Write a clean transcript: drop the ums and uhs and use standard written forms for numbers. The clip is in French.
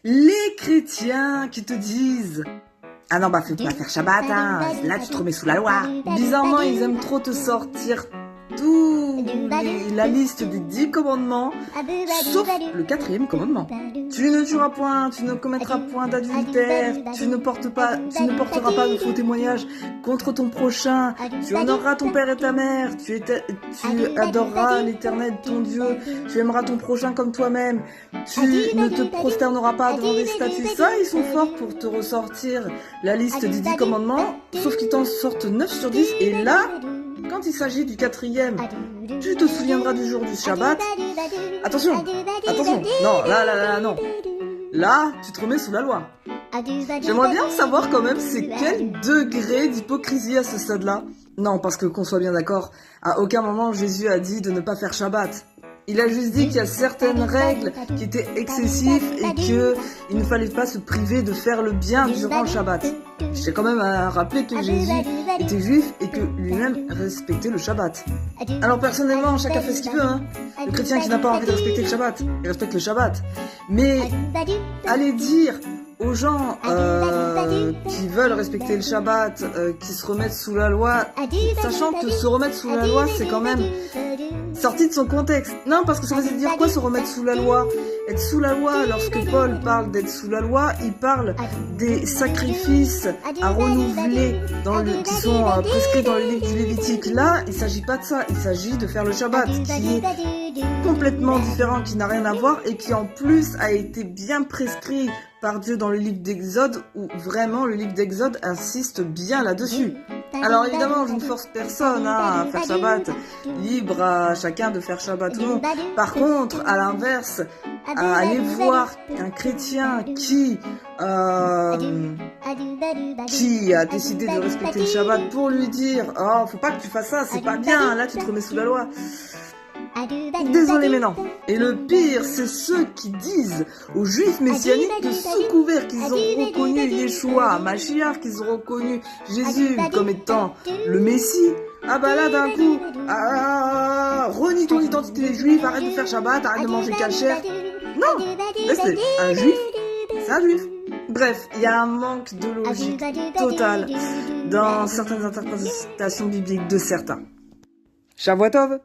Les chrétiens qui te disent « Ah non, bah faut pas faire Shabbat, hein. Là tu te remets sous la loi ». Bizarrement, ils aiment trop te sortir la liste des 10 commandements, sauf le 4e commandement. Tu ne tueras point, tu ne commettras point d'adultère, tu ne porteras pas de faux témoignages contre ton prochain, tu honoreras ton père et ta mère, tu adoreras l'Éternel ton Dieu, tu aimeras ton prochain comme toi-même, tu ne te prosterneras pas devant des statues. Ça, ils sont forts pour te ressortir la liste des 10 commandements, sauf qu'ils t'en sortent 9 sur 10, et là, quand il s'agit du 4e, tu te souviendras du jour du Shabbat. Attention, non, là, non. Là, tu te remets sous la loi. J'aimerais bien savoir quand même c'est quel degré d'hypocrisie à ce stade-là. Non, parce que qu'on soit bien d'accord, à aucun moment Jésus a dit de ne pas faire Shabbat. Il a juste dit qu'il y a certaines règles qui étaient excessives et qu'il ne fallait pas se priver de faire le bien durant le Shabbat. J'ai quand même à rappeler que Jésus était juif et que lui-même respectait le Shabbat. Alors personnellement, chacun fait ce qu'il veut, hein. Le chrétien qui n'a pas envie de respecter le Shabbat, il respecte le Shabbat. Mais aller dire aux gens qui veulent respecter le Shabbat, qui se remettent sous la loi, sachant que se remettre sous la loi, c'est quand même sorti de son contexte. Non, parce que ça veut dire quoi se remettre sous la loi? Être sous la loi, lorsque Paul parle d'être sous la loi, il parle des sacrifices à renouveler qui sont prescrits dans le livre du Lévitique. Là, il ne s'agit pas de ça, il s'agit de faire le Shabbat, qui est complètement différent, qui n'a rien à voir et qui en plus a été bien prescrit par Dieu dans le livre d'Exode, où vraiment le livre d'Exode insiste bien là-dessus. Alors évidemment, je ne force personne à faire Shabbat, libre à chacun de faire Shabbat ou non. Par contre, à l'inverse, aller voir un chrétien qui a décidé de respecter le Shabbat pour lui dire « Oh, faut pas que tu fasses ça, c'est pas bien, là tu te remets sous la loi ». Désolé mais non. Et le pire, c'est ceux qui disent aux juifs messianiques que sous couvert qu'ils ont reconnu Yeshua, Mashiach, qu'ils ont reconnu Jésus comme étant le Messie, ah bah là d'un coup, renie ton identité juive, arrête de faire Shabbat, arrête de manger kasher. Non, laisse-les. Un juif, c'est un juif. Bref, il y a un manque de logique total dans certaines interprétations bibliques de certains. Shavuot Tov.